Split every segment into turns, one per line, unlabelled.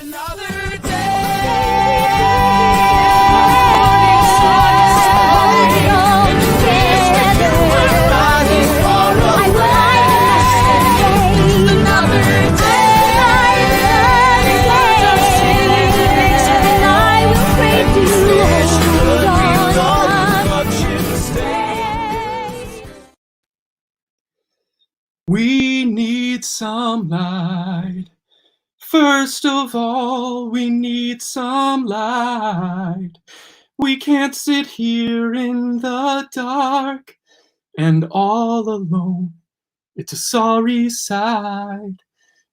Another day. We need some light. First of all, we need some light. We can't sit here in the dark and all alone. It's a sorry sight.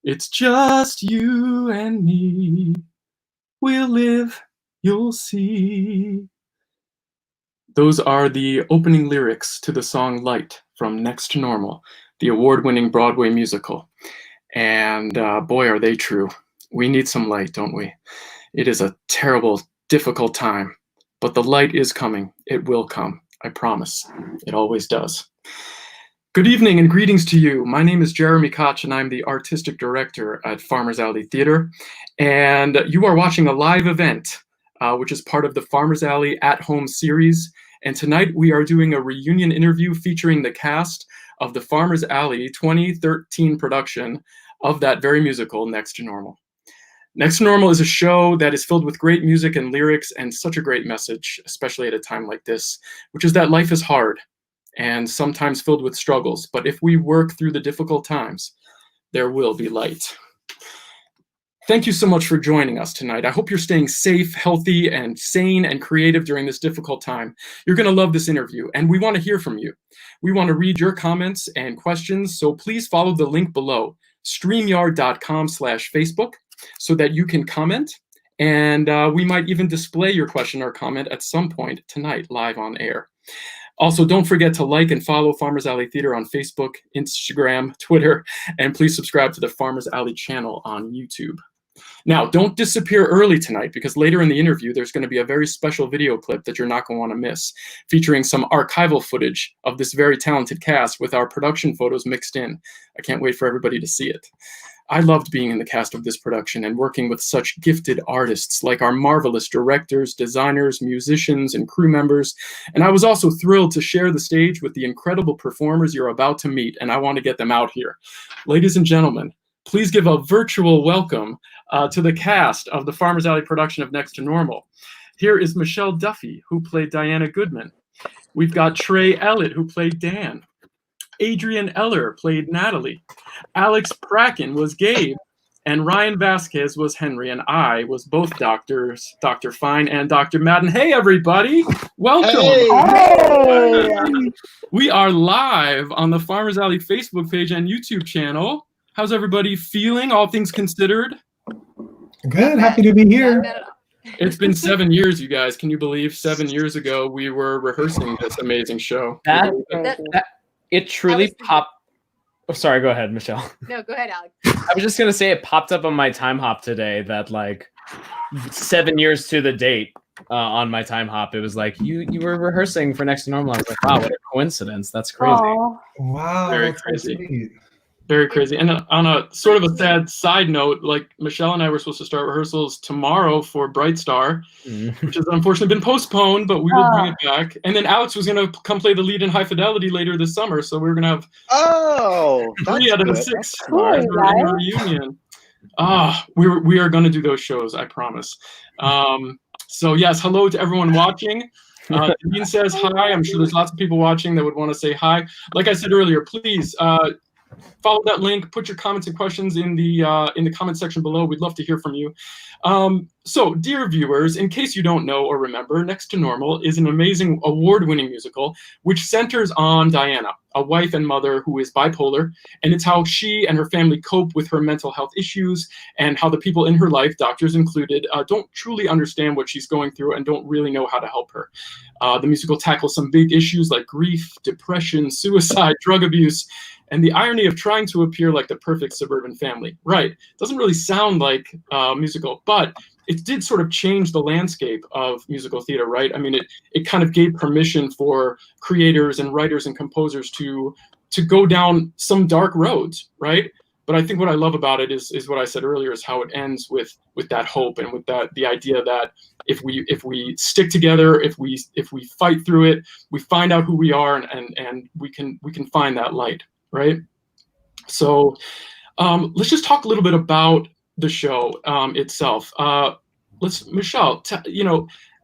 It's just you and me. We'll live, you'll see. Those are the opening lyrics to the song Light from Next to Normal, the award-winning Broadway musical. And boy, are they true. We need some light, don't we? It is a terrible, difficult time, but the light is coming. It will come. I promise. It always does. Good evening and greetings to you. My name is Jeremy Koch and I'm the artistic director at Farmers Alley Theater. And you are watching a live event, which is part of the Farmers Alley at Home series. And tonight we are doing a reunion interview featuring the cast of the Farmers Alley 2013 production of that very musical, Next to Normal. Next to Normal is a show that is filled with great music and lyrics and such a great message, especially at a time like this, which is that life is hard and sometimes filled with struggles. But if we work through the difficult times, there will be light. Thank you so much for joining us tonight. I hope you're staying safe, healthy, and sane and creative during this difficult time. You're going to love this interview, and we want to hear from you. We want to read your comments and questions, so please follow the link below, streamyard.com/Facebook, so that you can comment, and we might even display your question or comment at some point tonight live on air. Also, don't forget to like and follow Farmers Alley Theater on Facebook, Instagram, Twitter, and please subscribe to the Farmers Alley channel on YouTube. Now, don't disappear early tonight because later in the interview, there's going to be a very special video clip that you're not going to want to miss, featuring some archival footage of this very talented cast with our production photos mixed in. I can't wait for everybody to see it. I loved being in the cast of this production and working with such gifted artists like our marvelous directors, designers, musicians, and crew members. And I was also thrilled to share the stage with the incredible performers you're about to meet, and I want to get them out here. Ladies and gentlemen, please give a virtual welcome to the cast of the Farmers Alley production of Next to Normal. Here is Michelle Duffy, who played Diana Goodman. We've got Trey Ellett, who played Dan. Adrian Eller played Natalie. Alex Pracken was Gabe. And Ryan Vasquez was Henry. And I was both doctors, Dr. Fine and Dr. Madden. Hey, everybody. Welcome. Hey. We are live on the Farmers Alley Facebook page and YouTube channel. How's everybody feeling, all things considered?
Good, happy to be here.
It's been 7 years, you guys. Can you believe 7 years ago we were rehearsing this amazing show?
It truly popped. Oh, sorry, go ahead, Michelle.
No, go ahead, Alex.
I was just going to say it popped up on my time hop today that like 7 years to the date on my time hop. It was like, you were rehearsing for Next to Normal. I was like, wow, what a coincidence. That's crazy.
Aww. Wow.
Very crazy. Very crazy. And on a sort of a sad side note, like Michelle and I were supposed to start rehearsals tomorrow for Bright Star, which has unfortunately been postponed, but we will bring it back. And then Alex was going to come play the lead in High Fidelity later this summer, so we were going to have 3 out of the 6 stars in a reunion. We are going to do those shows, I promise. So yes, hello to everyone watching. Dean says hi. I'm sure there's lots of people watching that would want to say hi. Like I said earlier, please follow that link, put your comments and questions in the comment section below. We'd love to hear from you. So, dear viewers, in case you don't know or remember, Next to Normal is an amazing award-winning musical which centers on Diana, a wife and mother who is bipolar, and it's how she and her family cope with her mental health issues and how the people in her life, doctors included, don't truly understand what she's going through and don't really know how to help her. The musical tackles some big issues like grief, depression, suicide, drug abuse, and the irony of trying to appear like the perfect suburban family. Right, doesn't really sound like a musical, but it did sort of change the landscape of musical theater, right? I mean, it kind of gave permission for creators and writers and composers to go down some dark roads, right? But I think what I love about it is what I said earlier, is how it ends with that hope, and with that, the idea that if we stick together, if we fight through it, we find out who we are, and we can find that light, right? So let's just talk a little bit about the show itself. Michelle,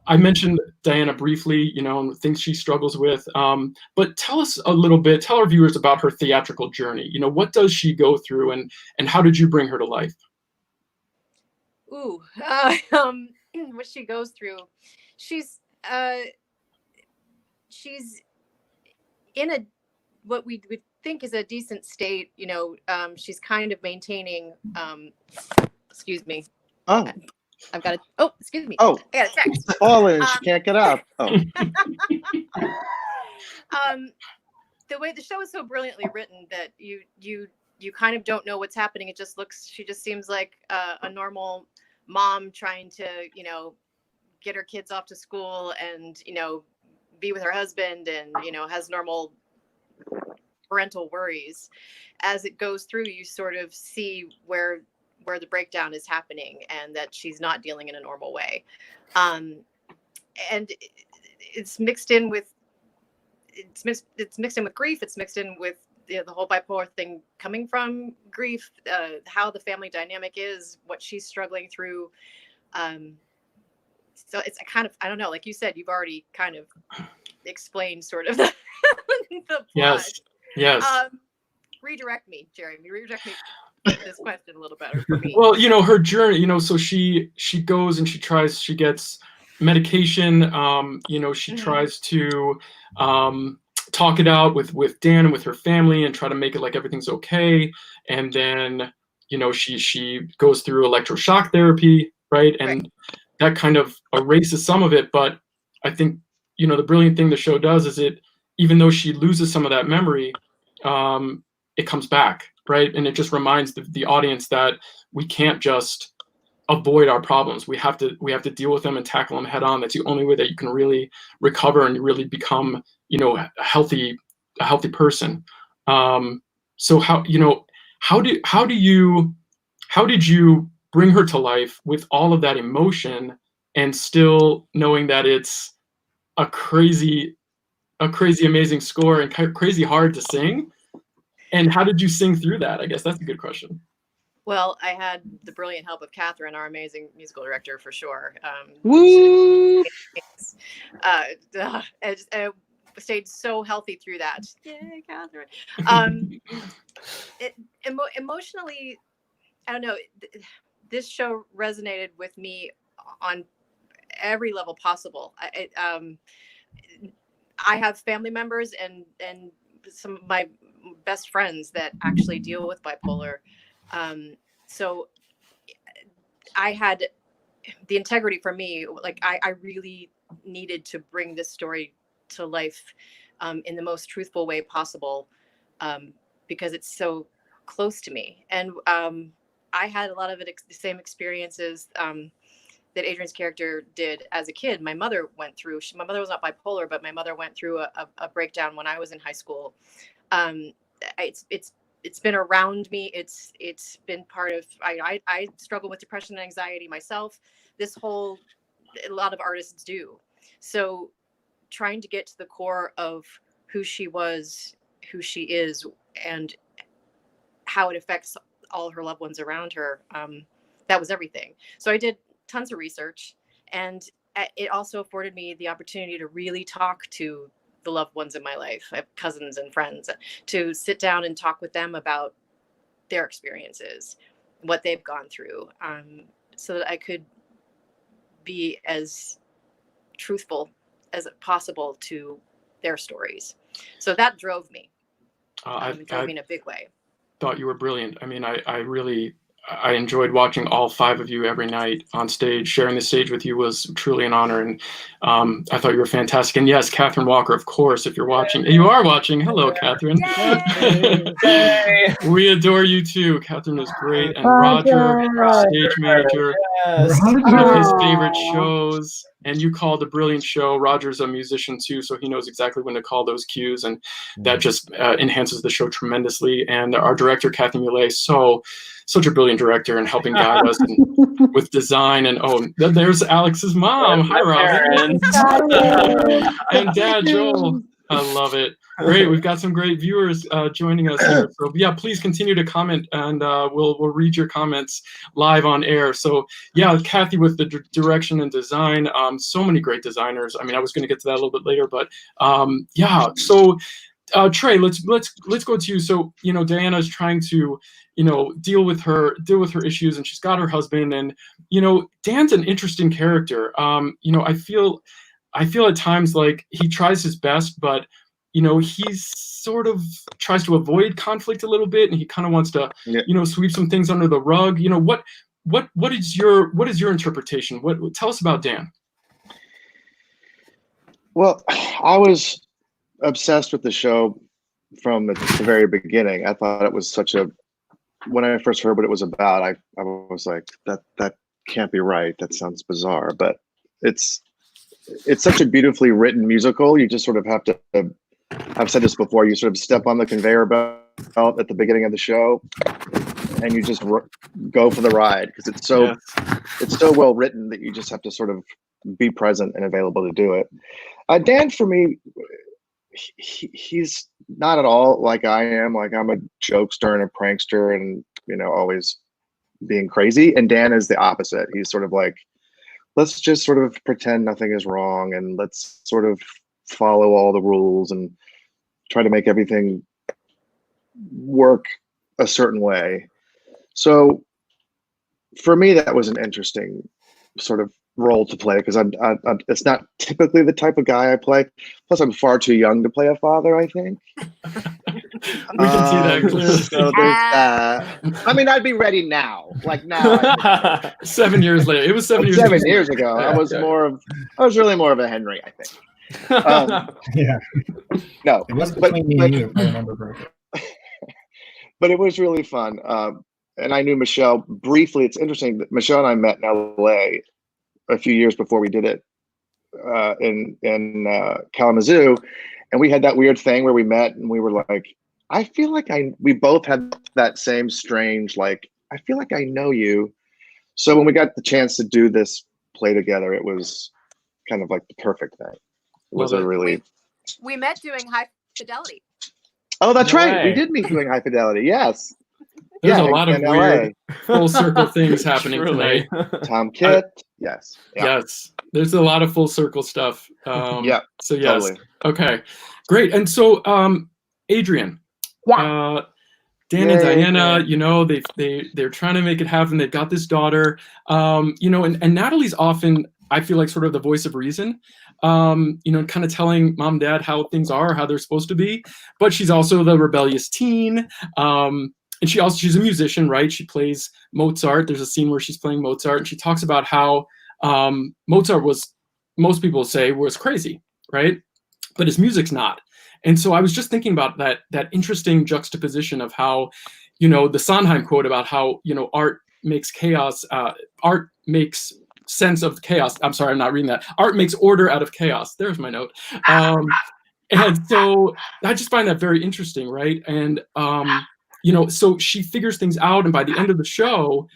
I mentioned Diana briefly, and the things she struggles with. But tell us a little bit, tell our viewers about her theatrical journey. What does she go through, and how did you bring her to life?
Ooh, what she goes through. She's in a what we would think is a decent state. She's kind of maintaining. Excuse me.
Oh.
I've got a. Oh, excuse me.
Oh,
I got a text.
she's fallen. She can't get up. Oh.
The way the show is so brilliantly written that you kind of don't know what's happening. She just seems like a normal mom trying to, get her kids off to school and, be with her husband, and, has normal parental worries. As it goes through, you sort of see where the breakdown is happening, and that she's not dealing in a normal way. And it's mixed in with grief. It's mixed in with the whole bipolar thing coming from grief, how the family dynamic is, what she's struggling through. So it's a kind of, I don't know, like you said, you've already kind of explained sort of the plot.
Yes.
Redirect me, Jeremy. Redirect me this question a little better for me.
Well, her journey, so she goes and she gets medication. She tries to talk it out with Dan and with her family, and try to make it like everything's okay. And then, she goes through electroshock therapy, right? And that kind of erases some of it. But I think, the brilliant thing the show does is even though she loses some of that memory, it comes back, right? And it just reminds the audience that we can't just avoid our problems. We have to deal with them and tackle them head on. That's the only way that you can really recover and really become, a healthy person. So how did you bring her to life with all of that emotion, and still knowing that it's a crazy amazing score and crazy hard to sing? And how did you sing through that? I guess that's a good question.
Well, I had the brilliant help of Catherine, our amazing musical director, for sure.
Woo!
Stayed so healthy through that. Yay, Catherine. Emotionally, I don't know. This show resonated with me on every level possible. I have family members and some of my best friends that actually deal with bipolar. So I had the integrity for me, like I really needed to bring this story to life in the most truthful way possible, because it's so close to me. And I had a lot of the same experiences that Adrian's character did as a kid. My mother went through, my mother was not bipolar, but my mother went through a breakdown when I was in high school. It's been around me. It's been part of, I struggle with depression and anxiety myself. A lot of artists do. So trying to get to the core of who she was, who she is, and how it affects all her loved ones around her. That was everything. So I did tons of research, and it also afforded me the opportunity to really talk to the loved ones in my life. I have cousins and friends, to sit down and talk with them about their experiences, what they've gone through, so that I could be as truthful as possible to their stories. So that drove me. Drove me in a big way.
Thought you were brilliant. I mean, I really I enjoyed watching all 5 of you every night on stage. Sharing the stage with you was truly an honor, and I thought you were fantastic. And yes, Catherine Walker, of course, if you're watching, you are watching. Hello, Catherine.
Yay!
We adore you too. Catherine is great, and Roger, our stage manager,
Yes.
one of his
Roger.
favorite shows. And you called a brilliant show. Roger's a musician too, so he knows exactly when to call those cues, and that just enhances the show tremendously. And our director, Kathy Muley, such a brilliant director and helping guide us with design. And there's Alex's mom. Hi, Robin. And Dad, Joel. I love it. Great. We've got some great viewers joining us here. So yeah, please continue to comment, and we'll read your comments live on air. So yeah, Kathy with the direction and design. So many great designers. I mean, I was going to get to that a little bit later, but yeah. So Trey, let's go to you. So Diana is trying to deal with her issues, and she's got her husband, and Dan's an interesting character. I feel at times like he tries his best, but he's sort of tries to avoid conflict a little bit, and he kind of wants to sweep some things under the rug. What is your interpretation? Tell us about Dan?
Well, I was obsessed with the show from the very beginning. I thought it was when I first heard what it was about, I was like, that can't be right. That sounds bizarre, but it's such a beautifully written musical. You just sort of have to, I've said this before, you sort of step on the conveyor belt at the beginning of the show and you just go for the ride, because it's so well written that you just have to sort of be present and available to do it. Dan, for me, he's not at all like I am. Like, I'm a jokester and a prankster and always being crazy, and Dan is the opposite. He's sort of like, let's just sort of pretend nothing is wrong, and let's sort of follow all the rules and try to make everything work a certain way. So for me, that was an interesting sort of role to play, because it's not typically the type of guy I play. Plus, I'm far too young to play a father, I think.
We can see that clearly.
So I mean, I'd be ready now. Like now.
7 years later. It was 7 years.
7 years ago. I was really more of a Henry, I think.
Yeah.
No,
It was between me and you, if I remember correctly.
But it was really fun. And I knew Michelle briefly. It's interesting that Michelle and I met in LA a few years before we did it in Kalamazoo. And we had that weird thing where we met and we were like, I feel like we both had that same strange, like, I feel like I know you. So when we got the chance to do this play together, it was kind of like the perfect thing. It was a really...
We met doing High Fidelity.
Oh, that's
No
right.
way.
We did meet doing High Fidelity. Yes.
There's a lot of
in
weird full circle things happening
Truly.
tonight.
Tom Kitt. Yes. Yeah.
Yes, there's a lot of full circle stuff.
Yeah.
So yes.
Totally.
Okay. Great. And so, Adrian.
Yeah.
Dan and Diana, they're trying to make it happen. They've got this daughter. And Natalie's often, I feel like, sort of the voice of reason. Kind of telling mom and dad how things are, how they're supposed to be. But she's also the rebellious teen. And she's a musician, right? She plays Mozart. There's a scene where she's playing Mozart, and she talks about how Mozart was, most people say, was crazy, right? But his music's not. And so I was just thinking about that interesting juxtaposition of how, the Sondheim quote about how, art makes chaos, art makes sense of chaos. I'm sorry, I'm not reading that. Art makes order out of chaos. There's my note. And so I just find that very interesting, right? And so she figures things out, and by the end of the show,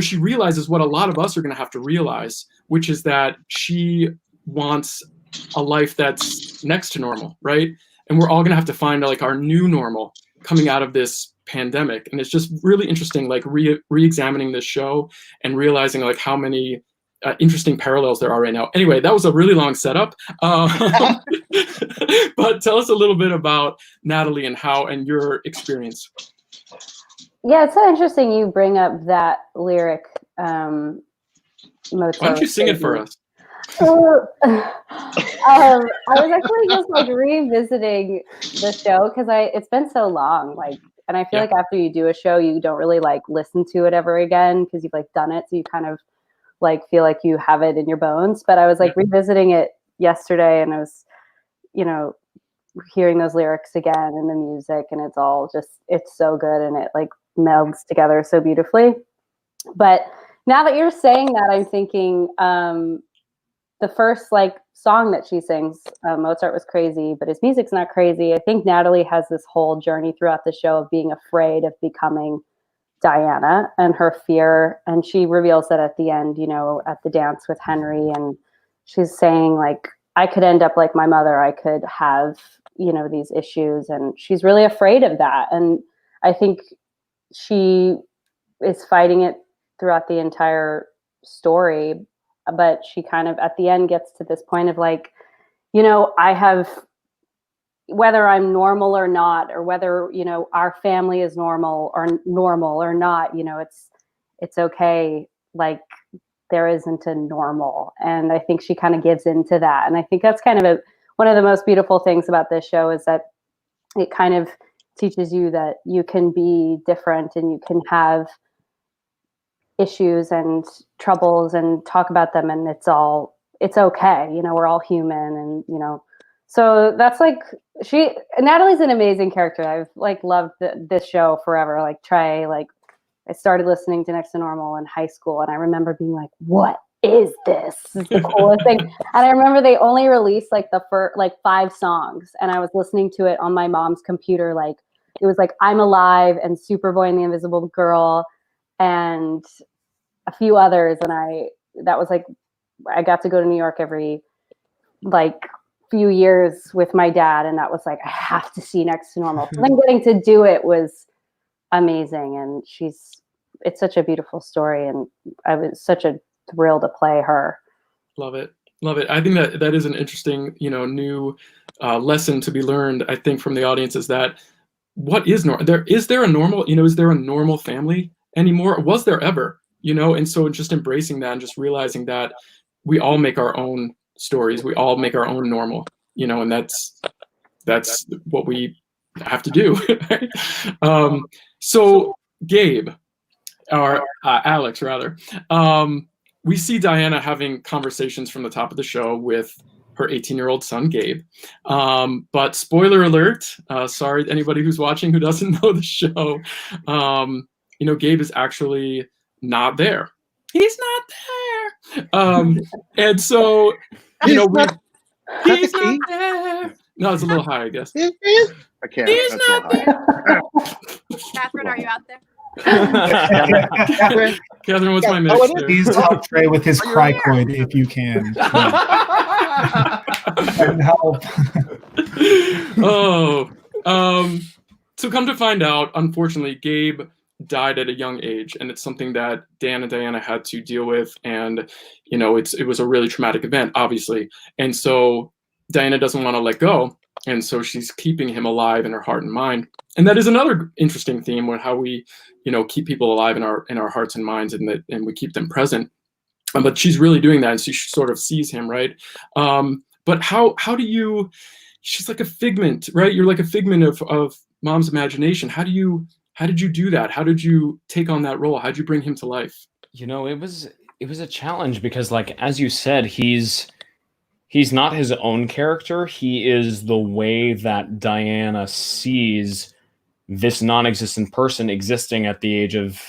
she realizes what a lot of us are going to have to realize, which is that she wants a life that's next to normal, right? And we're all going to have to find like our new normal coming out of this pandemic. And it's just really interesting, like re-examining this show and realizing like how many interesting parallels there are right now. Anyway, that was a really long setup. But tell us a little bit about Natalie and your experience.
Yeah, it's so interesting you bring up that lyric, Mozart.
Why don't you sing it for us?
I was actually just like revisiting the show because it's been so long. Like and I feel like after you do a show, you don't really like listen to it ever again because you've like done it. So you kind of like feel like you have it in your bones. But I was like revisiting it yesterday, and I was, you know, hearing those lyrics again and the music, and it's all just, it's so good, and it like melds together so beautifully. But now that you're saying that, I'm thinking the first like song that she sings, Mozart was crazy, but his music's not crazy. I think Natalie has this whole journey throughout the show of being afraid of becoming Diana and her fear. And she reveals that at the end, you know, at the dance with Henry, and she's saying like, I could end up like my mother. I could have, you know, these issues. And she's really afraid of that. And I think she is fighting it throughout the entire story, but she kind of at the end gets to this point of like, you know, I have, whether I'm normal or not, or whether, you know, our family is normal or not, you know, it's okay. Like there isn't a normal. And I think she kind of gives into that. And I think that's kind of one of the most beautiful things about this show is that it kind of teaches you that you can be different and you can have issues and troubles and talk about them, and it's okay, you know, we're all human. And you know, so that's like, Natalie's an amazing character. I've like loved this show forever. Like Trey, like I started listening to Next to Normal in high school, and I remember being like, what is this? This is the coolest thing. And I remember they only released like the first like 5 songs, and I was listening to it on my mom's computer. Like it was like I'm Alive and Superboy and the Invisible Girl and a few others. And that was like, I got to go to New York every like few years with my dad. And that was like, I have to see Next to Normal. So then getting to do it was amazing. And it's such a beautiful story. And I was such a thrill to play her.
Love it. Love it. I think that is an interesting, you know, new lesson to be learned, I think, from the audience is that what is normal? Is there a normal, you know, is there a normal family anymore? Was there ever, you know? And so just embracing that and just realizing that we all make our own stories. We all make our own normal, you know, and that's what we have to do. So Gabe, or Alex rather, we see Diana having conversations from the top of the show with her 18-year-old son, Gabe. But spoiler alert, sorry to anybody who's watching who doesn't know the show, you know, Gabe is actually not there. He's not there. And so, you know, he's not there. No, it's a little high, I guess.
I can't.
He's
That's
not
a little high.
Catherine, are you out there?
Catherine, what's my mix there?
Please help Trey with his cricoid if you can. And help.
So come to find out, unfortunately, Gabe died at a young age, and it's something that Dan and Diana had to deal with. And, you know, it was a really traumatic event, obviously. And so Diana doesn't want to let go. And so she's keeping him alive in her heart and mind. And that is another interesting theme with how we, you know, keep people alive in our hearts and minds, and we keep them present. But she's really doing that, and she sort of sees him, right? But how do you? She's like a figment, right? You're like a figment of mom's imagination. How did you do that? How did you take on that role? How did you bring him to life?
You know, it was a challenge because, like, as you said, he's not his own character. He is the way that Diana sees this non-existent person existing at the age of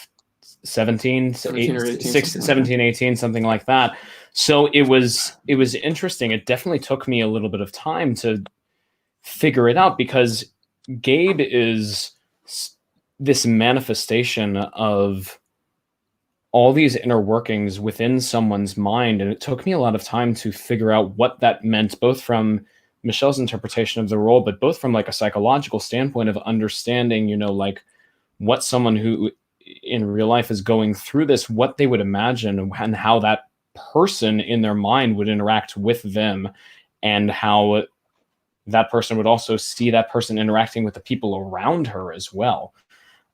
17 or 18, 17, 18, something like that. So it was interesting. It definitely took me a little bit of time to figure it out because Gabe is this manifestation of all these inner workings within someone's mind. And it took me a lot of time to figure out what that meant, both from Michelle's interpretation of the role, but both from like a psychological standpoint of understanding, you know, like what someone who in real life is going through this, what they would imagine and how that person in their mind would interact with them, and how that person would also see that person interacting with the people around her as well.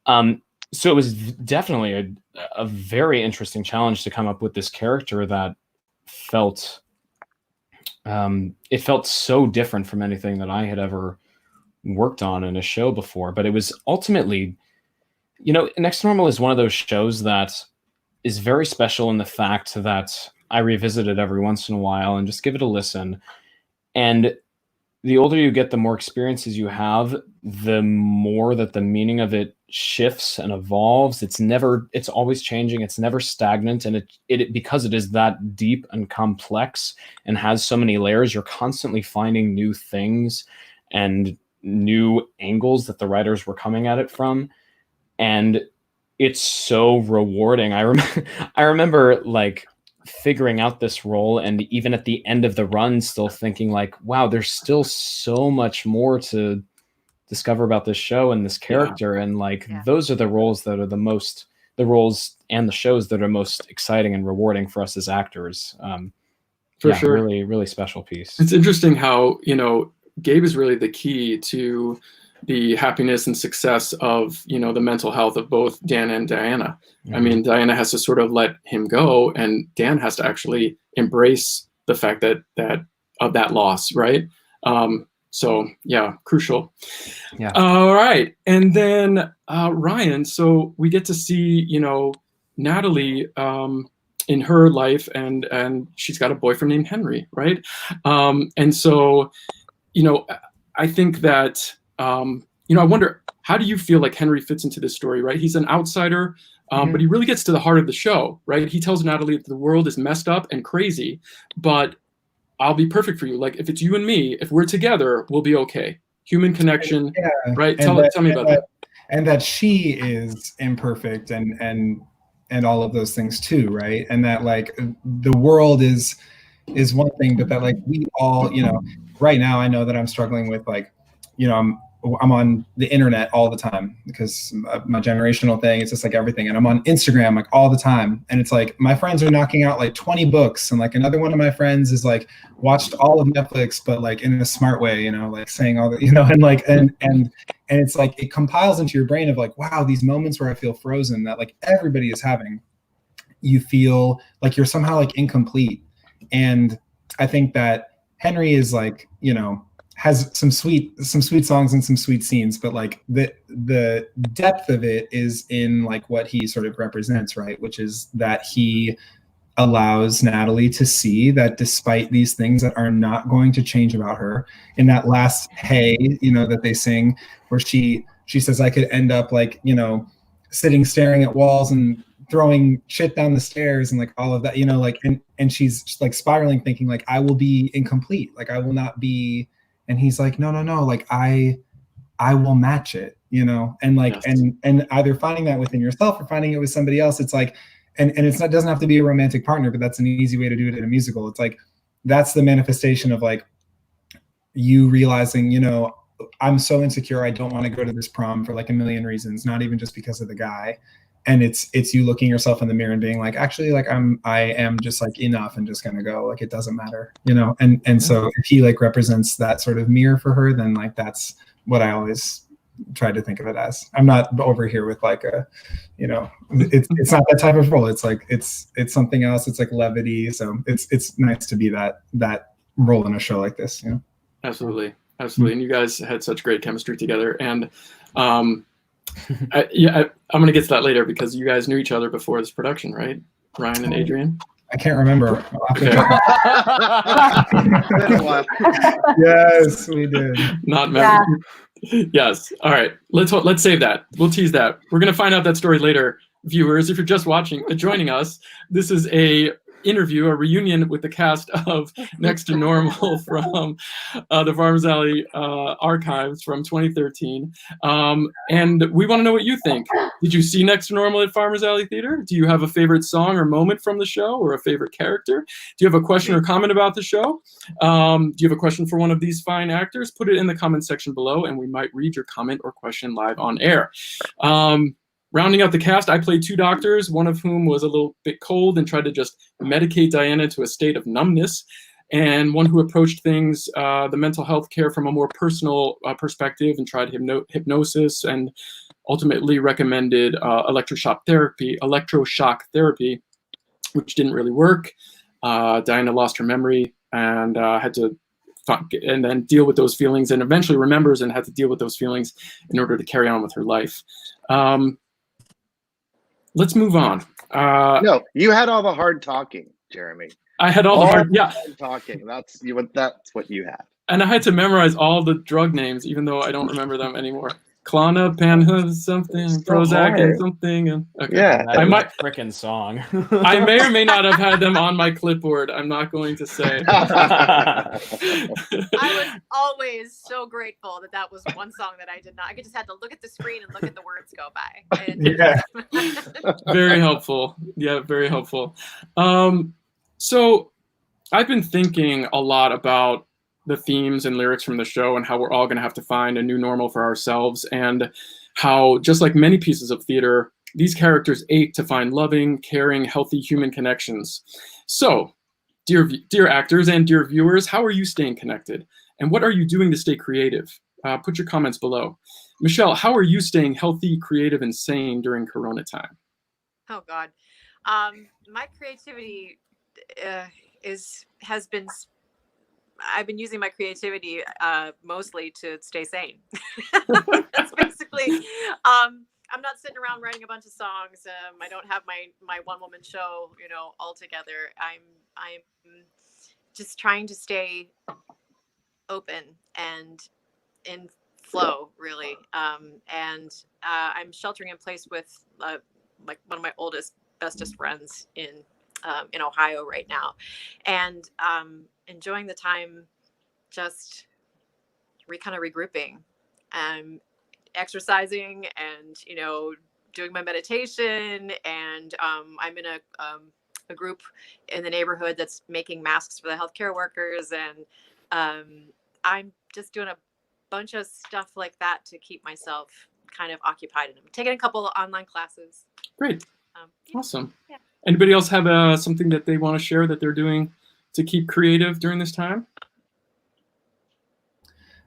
So it was definitely a very interesting challenge to come up with this character that felt, it felt so different from anything that I had ever worked on in a show before, but it was ultimately, Next to Normal is one of those shows that is very special in the fact that I revisit it every once in a while and just give it a listen. And the older you get, the more experiences you have, the more that the meaning of it shifts and evolves. It's always changing. It's never stagnant. And it because it is that deep and complex and has so many layers, you're constantly finding new things and new angles that the writers were coming at it from. And it's so rewarding. I remember like figuring out this role, and even at the end of the run still thinking like, wow, there's still so much more to discover about this show and this character. And like those are the roles that are the roles and the shows that are most exciting and rewarding for us as actors.
For sure.
Really, really special piece.
It's interesting how, Gabe is really the key to the happiness and success of, the mental health of both Dan and Diana. I mean, Diana has to sort of let him go, and Dan has to actually embrace the fact that of that loss, right? So yeah, crucial.
Yeah.
All right, and then Ryan. So we get to see, Natalie in her life, and she's got a boyfriend named Henry, right? And so, I think that. I wonder, how do you feel like Henry fits into this story, right? He's an outsider, but he really gets to the heart of the show, right? He tells Natalie that the world is messed up and crazy, but I'll be perfect for you. Like, if it's you and me, if we're together, we'll be okay. Human connection, right? Tell me about that.
And that she is imperfect and all of those things too, right? And that like the world is one thing, but that like we all, right now I know that I'm struggling with like, I'm on the internet all the time because my generational thing, it's just like everything. And I'm on Instagram like all the time. And it's like my friends are knocking out like 20 books. And like another one of my friends is like watched all of Netflix, but like in a smart way, like saying all the, and like, and it's like, it compiles into your brain of like, wow, these moments where I feel frozen that like everybody is having, you feel like you're somehow like incomplete. And I think that Henry is like, has some sweet songs and some sweet scenes, but like the depth of it is in like what he sort of represents, right? Which is that he allows Natalie to see that despite these things that are not going to change about her, in that last hey, that they sing, where she says, I could end up like, sitting staring at walls and throwing shit down the stairs and like all of that, like, and she's like spiraling, thinking like, I will be incomplete, like I will not be. And he's like, no, like I will match it, and like, yes. and either finding that within yourself or finding it with somebody else. It's like, and it's not, doesn't have to be a romantic partner, but that's an easy way to do it in a musical. It's like, that's the manifestation of like you realizing, I'm so insecure. I don't want to go to this prom for like a million reasons, not even just because of the guy. And it's you looking yourself in the mirror and being like, actually, like I am just like enough and just gonna go, like it doesn't matter, and so if he like represents that sort of mirror for her, then like that's what I always try to think of it as. I'm not over here with like a, it's not that type of role. It's like it's something else. It's like levity. So it's nice to be that role in a show like this,
Absolutely. And you guys had such great chemistry together. And I'm going to get to that later because you guys knew each other before this production, right? Ryan and Adrian?
I can't remember.
Okay.
Yes, we did.
Not memory. Yeah. Yes. All right. Let's save that. We'll tease that. We're going to find out that story later. Viewers, if you're just joining us, this is a reunion with the cast of Next to Normal from the Farmers Alley archives from 2013. And we want to know what you think. Did you see Next to Normal at Farmers Alley Theater? Do you have a favorite song or moment from the show or a favorite character? Do you have a question or comment about the show? Do you have a question for one of these fine actors? Put it in the comment section below and we might read your comment or question live on air. Rounding out the cast, I played two doctors, one of whom was a little bit cold and tried to just medicate Diana to a state of numbness, and one who approached things, the mental health care from a more personal perspective and tried hypnosis and ultimately recommended electroshock therapy, which didn't really work. Diana lost her memory and had to and then deal with those feelings, and eventually remembers and had to deal with those feelings in order to carry on with her life. Let's move on.
No, you had all the hard talking, Jeremy.
I had all the hard
talking. That's what you had.
And I had to memorize all the drug names, even though I don't remember them anymore. Klana, Panha, something,
So
Prozac,
hard.
and something. And, okay.
Yeah,
That
I might
frickin' song.
I may or may not have had them on my clipboard. I'm not going to say.
I was always so grateful that that was one song that I did not. I just had to look at the screen and look at the words go by. And
Yeah.
Very helpful. Yeah, very helpful. So I've been thinking a lot about the themes and lyrics from the show and how we're all going to have to find a new normal for ourselves, and how, just like many pieces of theater, these characters ache to find loving, caring, healthy human connections. So, dear actors and dear viewers, how are you staying connected? And what are you doing to stay creative? Put your comments below. Michelle, how are you staying healthy, creative, and sane during Corona time?
oh God, my creativity I've been using my creativity mostly to stay sane. That's basically. I'm not sitting around writing a bunch of songs. I don't have my one woman show, all together. I'm just trying to stay open and in flow, really. And I'm sheltering in place with like one of my bestest friends in Ohio right now, and enjoying the time, just kind of regrouping, exercising, and doing my meditation. And I'm in a group in the neighborhood that's making masks for the healthcare workers, and I'm just doing a bunch of stuff like that to keep myself kind of occupied. And I'm taking a couple of online classes.
Great.
Yeah.
Awesome.
Yeah.
Anybody else have something that they want to share that they're doing to keep creative during this time?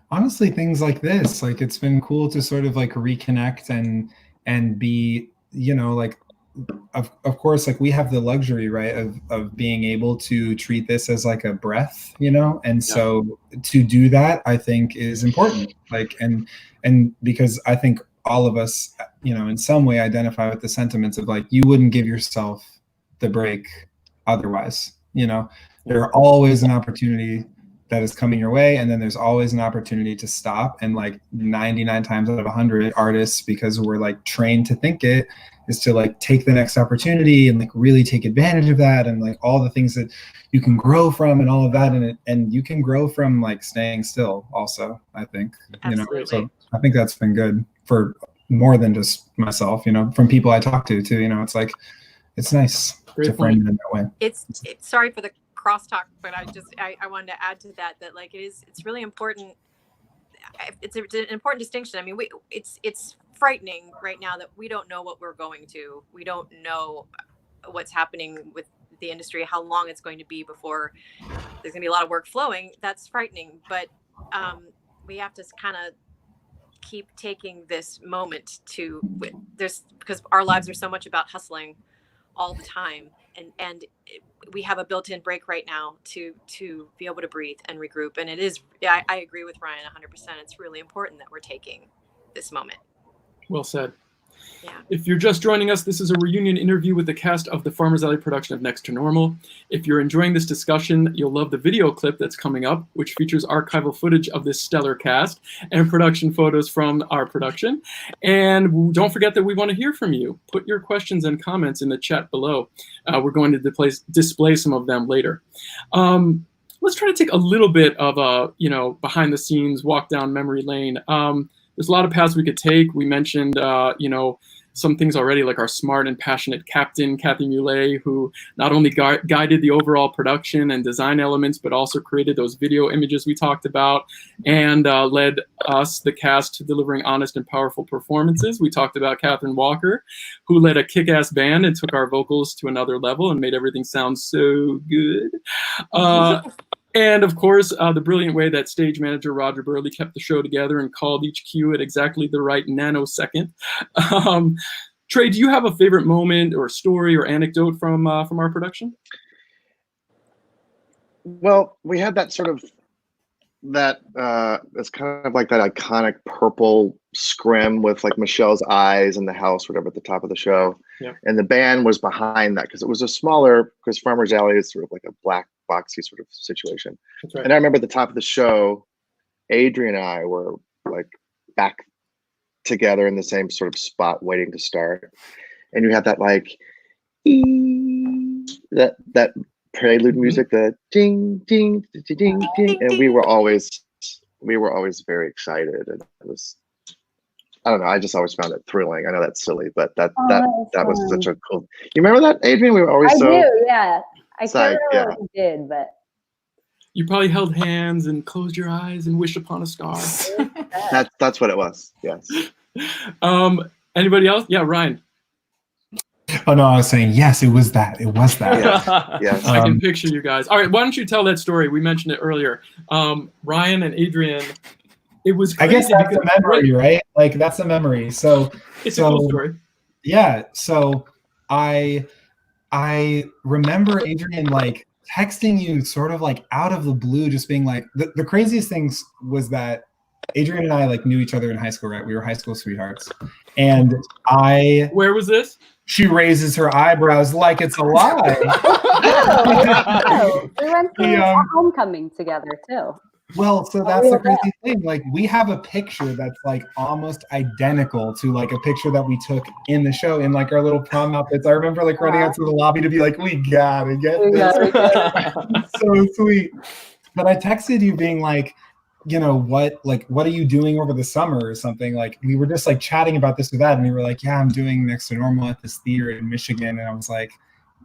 Honestly, things like this, like, it's been cool to sort of like reconnect and be, like, of course, like, we have the luxury, right, of being able to treat this as like a breath, and so to do that, I think, is important. Like, and because I think all of us, in some way identify with the sentiments of, like, you wouldn't give yourself the break otherwise. There's always an opportunity that is coming your way, and then there's always an opportunity to stop. And like 99 times out of 100, artists, because we're like trained to think it, is to like take the next opportunity and like really take advantage of that, and like all the things that you can grow from and all of that. And you can grow from like staying still also, I think.
Absolutely.
So I think that's been good for more than just myself, from people I talk to too. It's like, it's nice to frame it in that way.
It's sorry for the crosstalk, but I wanted to add to that like it's really important. It's an important distinction. I mean, it's frightening right now that we don't know what we're going to. We don't know what's happening with the industry, how long it's going to be before there's going to be a lot of work flowing. That's frightening, but we have to kind of keep taking this moment because our lives are so much about hustling all the time, and we have a built-in break right now to be able to breathe and regroup. And it is, I agree with Ryan 100%. It's really important that we're taking this moment.
Well said.
Yeah.
If you're just joining us, this is a reunion interview with the cast of the Farmers Alley production of Next to Normal. If you're enjoying this discussion, you'll love the video clip that's coming up, which features archival footage of this stellar cast and production photos from our production. And don't forget that we want to hear from you. Put your questions and comments in the chat below. We're going to display some of them later. Let's try to take a little bit of a behind the scenes walk down memory lane. There's a lot of paths we could take. We mentioned, some things already, like our smart and passionate captain, Kathy Muley, who not only guided the overall production and design elements, but also created those video images we talked about, and led us, the cast, to delivering honest and powerful performances. We talked about Catherine Walker, who led a kick-ass band and took our vocals to another level and made everything sound so good. And of course, the brilliant way that stage manager Roger Burley kept the show together and called each cue at exactly the right nanosecond. Trey, do you have a favorite moment or story or anecdote from our production?
Well, we had that sort of that it's kind of like that iconic purple scrim with like Michelle's eyes and the house, whatever, at the top of the show.
Yeah.
And the band was behind that because it was a smaller, because Farmer's Alley is sort of like a black boxy sort of situation.
That's right.
And I remember at the top of the show, Adrian and I were like back together in the same sort of spot waiting to start. And you had that like that prelude music, the ding ding ding ding ding, and we were always very excited, and it was, I don't know, I just always found it thrilling. I know that's silly, but that was such a cool. You remember that, Adrian? We were always
I
so
do, yeah. I can't
psyched,
remember what he did, but
You probably held hands and closed your eyes and wished upon a star.
that's what it was. Yes.
Anybody else? Yeah, Ryan.
Oh no, I was saying yes. It was that. It was that.
Yes.
I can picture you guys. All right, why don't you tell that story? We mentioned it earlier. Ryan and Adrian. It was crazy.
I guess that's a memory, right? Like that's a memory. So
it's a cool story.
Yeah. So I remember Adrian like texting you sort of like out of the blue, just being like, the craziest things was that Adrian and I like knew each other in high school, right? We were high school sweethearts. And
Where was this?
She raises her eyebrows like it's a lie.
We went to homecoming together too.
Well, so that's the crazy thing. Like we have a picture that's like almost identical to like a picture that we took in the show in like our little prom outfits. I remember like running out to the lobby to be like, we gotta get this. So sweet. But I texted you being like, you know, what are you doing over the summer or something? Like we were just like chatting about this or that, and we were like, yeah, I'm doing Next to Normal at this theater in Michigan. And I was like,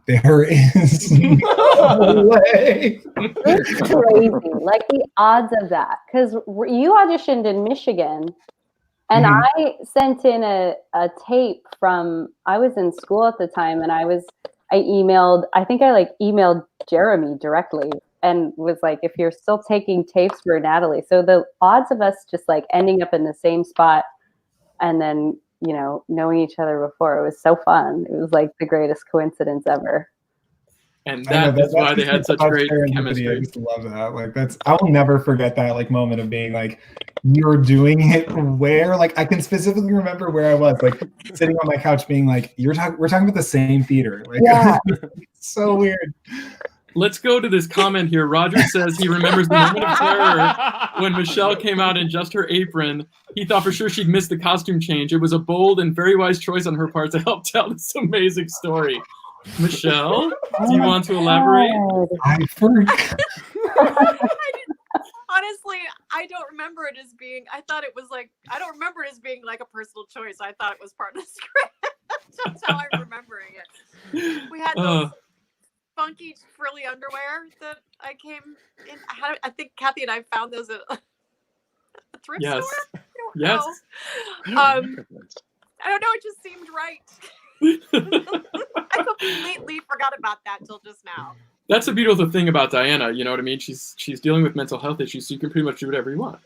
there is no way.
It's crazy. Like the odds of that. Because you auditioned in Michigan, and I sent in a tape from, I was in school at the time, and I emailed Jeremy directly and was like, if you're still taking tapes for Natalie. So the odds of us just like ending up in the same spot and then, you know, knowing each other before, it was so fun. It was like the greatest coincidence ever.
And that's why they had such great chemistry.
I just love that. Like I will never forget that like moment of being like, you're doing it where? Like I can specifically remember where I was, like sitting on my couch being like, we're talking about the same theater. Like
yeah.
It's so weird.
Let's go to this comment here. Roger says he remembers the moment of terror when Michelle came out in just her apron. He thought for sure she'd missed the costume change. It was a bold and very wise choice on her part to help tell this amazing story. Michelle, do you want to elaborate?
I forgot.
Honestly, I don't remember it as being, I don't remember it as being like a personal choice. I thought it was part of the script. That's how I'm remembering it. We had those funky frilly underwear that I came in. I think Kathy and I found those at a thrift store.
Yes.
I don't know. It just seemed right. I completely forgot about that till just now.
That's the beautiful thing about Diana. You know what I mean? She's dealing with mental health issues, so you can pretty much do whatever you want.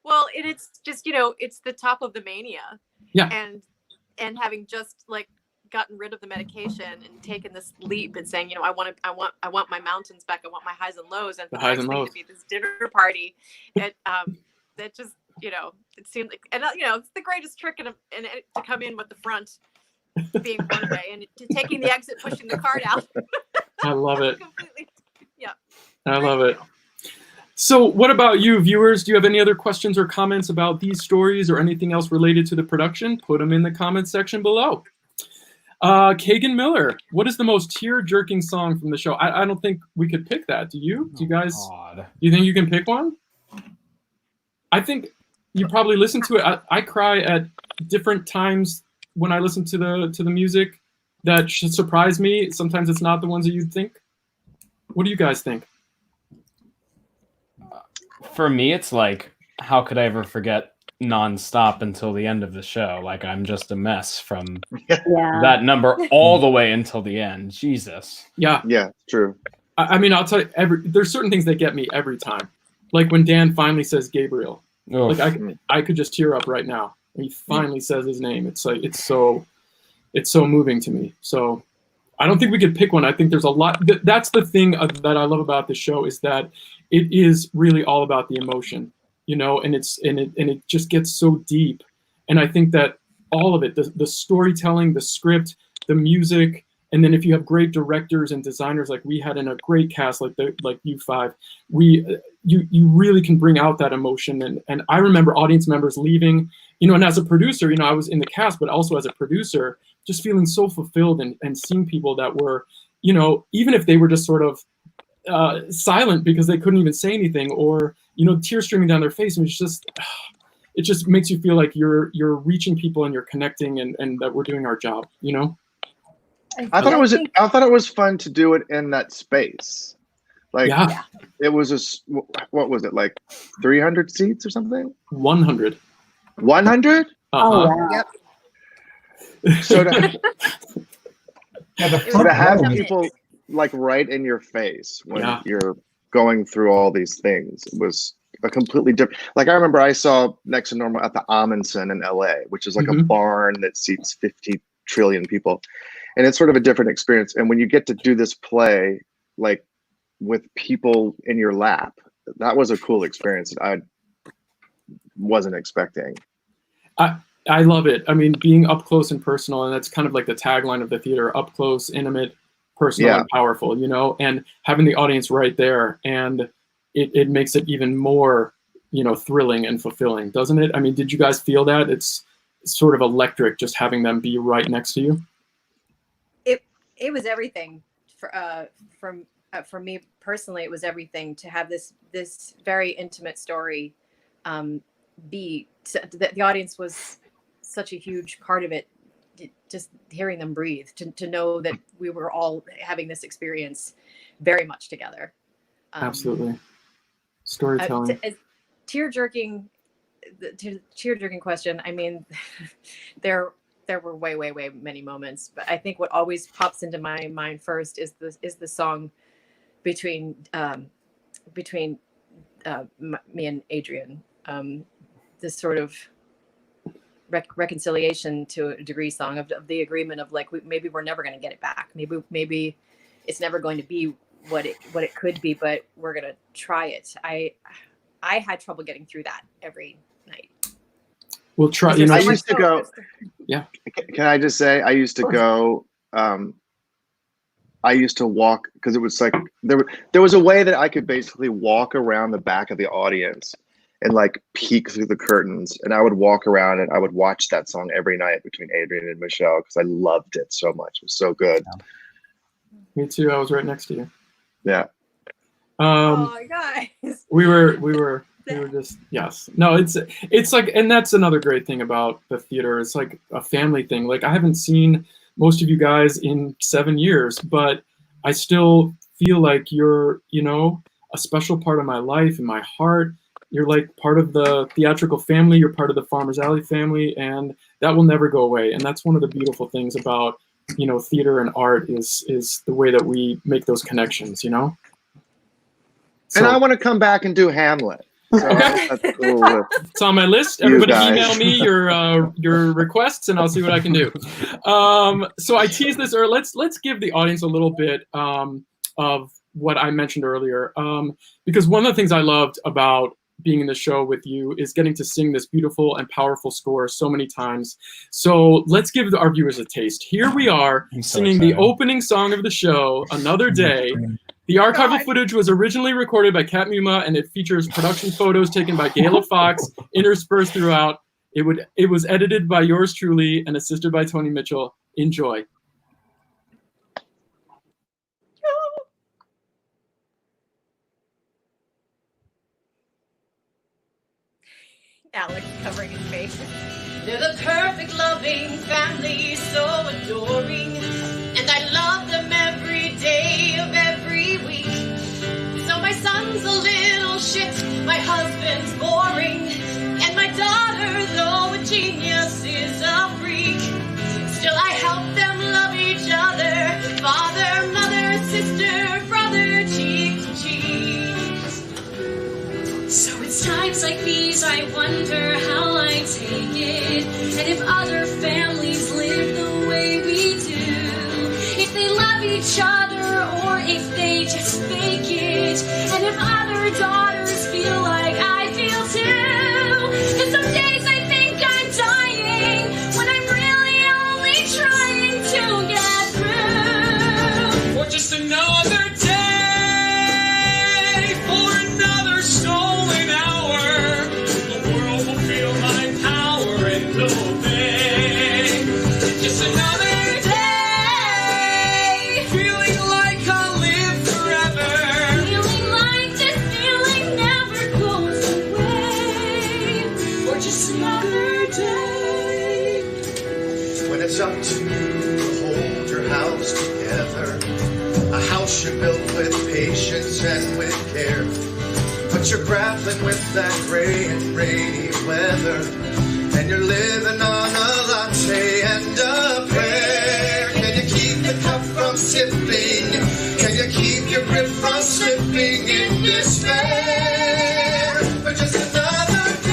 Well, and it's just, you know, it's the top of the mania.
Yeah.
And having just like gotten rid of the medication and taken this leap and saying, you know, I want my mountains back. I want my highs and lows. And the next thing to be this dinner party. That just, you know, it seemed like, and you know, it's the greatest trick to come in with the front being one way and taking the exit, pushing the card out.
I love it.
Completely. Yeah.
I love it. So what about you, viewers? Do you have any other questions or comments about these stories or anything else related to the production? Put them in the comments section below. Kagan Miller, what is the most tear-jerking song from the show? I don't think we could pick that. Do you? Do you guys? Do you think you can pick one? I think you probably listen to it. I cry at different times when I listen to the music that should surprise me. Sometimes it's not the ones that you'd think. What do you guys think?
For me, it's like, how could I ever forget nonstop until the end of the show? Like I'm just a mess from that number all the way until the end. Jesus.
Yeah.
Yeah, true.
I mean, I'll tell you, there's certain things that get me every time. Like when Dan finally says Gabriel.
Oof.
Like I could just tear up right now. He finally says his name. It's like it's so moving to me. So I don't think we could pick one. I think there's a lot. That's the thing that I love about the show, is that it is really all about the emotion, you know, and it just gets so deep. And I think that all of it, the storytelling, the script, the music, and then if you have great directors and designers like we had in a great cast like you five, you really can bring out that emotion. And I remember audience members leaving, you know, and as a producer, you know, I was in the cast, but also as a producer, just feeling so fulfilled and seeing people that were, you know, even if they were just sort of silent because they couldn't even say anything, or, you know, tears streaming down their face. And it just makes you feel like you're reaching people and you're connecting, and that we're doing our job, you know?
I thought it was fun to do it in that space. Like,
yeah.
It was what was it, like 300 seats or something?
100.
100?
Oh, wow.
Yep.
So to, so to have
row.
people like right in your face when
Yeah.
you're going through all these things was a completely different. Like, I remember I saw Next to Normal at the Amundsen in LA, which is like a barn that seats 50 trillion people. And it's sort of a different experience. And when you get to do this play, like with people in your lap, that was a cool experience that I wasn't expecting.
I love it. I mean, being up close and personal, and that's kind of like the tagline of the theater: up close, intimate, personal, and powerful, you know, and having the audience right there. And it makes it even more, you know, thrilling and fulfilling, doesn't it? I mean, did you guys feel that? It's sort of electric just having them be right next to you.
It was everything for me personally. It was everything to have this very intimate story. The audience was such a huge part of it. Just hearing them breathe, to know that we were all having this experience very much together.
Absolutely. Storytelling.
Tear-jerking question. I mean, there were way many moments, but I think what always pops into my mind first is the song between me and Adrian. This sort of reconciliation to a degree song of the agreement of like, maybe we're never going to get it back. Maybe it's never going to be what it could be, but we're going to try it. I had trouble getting through that every night.
We'll try. You know,
I used to go.
Yeah.
Can I just say, I used to go. I used to walk, because it was like there was a way that I could basically walk around the back of the audience and like peek through the curtains, and I would walk around and I would watch that song every night between Adrian and Michelle, because I loved it so much. It was so good.
Me too. I was right next to you.
Yeah.
Oh, guys.
We were just, yes. No, it's like, and that's another great thing about the theater. It's like a family thing. Like, I haven't seen most of you guys in 7 years, but I still feel like you're, you know, a special part of my life and my heart. You're like part of the theatrical family. You're part of the Farmers Alley family, and that will never go away. And that's one of the beautiful things about, you know, theater and art is the way that we make those connections, you know?
And I want to come back and do Hamlet. So that's cool.
It's on my list. Everybody email me your requests, and I'll see what I can do. So I teased this earlier. Let's give the audience a little bit of what I mentioned earlier, because one of the things I loved about being in the show with you is getting to sing this beautiful and powerful score so many times. So let's give our viewers a taste. Here we are singing the opening song of the show, Another Day. The archival footage was originally recorded by Kat Muma, and it features production photos taken by Gayla Fox interspersed throughout. It was edited by yours truly and assisted by Tony Mitchell. Enjoy.
Alex covering his face.
They're the perfect, loving family, so adoring, and I love them every day of every week. So my son's a little shit, my husband's boring, and my daughter, though a genius, is a freak. Still I help them love each other, father, mother, sister, brother, cheek to cheek. So it's times like these I wonder how I take it, and if other families live the way we do, if they love
courage and with care. But you're grappling with that gray and rainy weather, and you're living on a latte and a prayer. Can you keep the cup from sipping? Can you keep your grip from slipping in despair? For just another day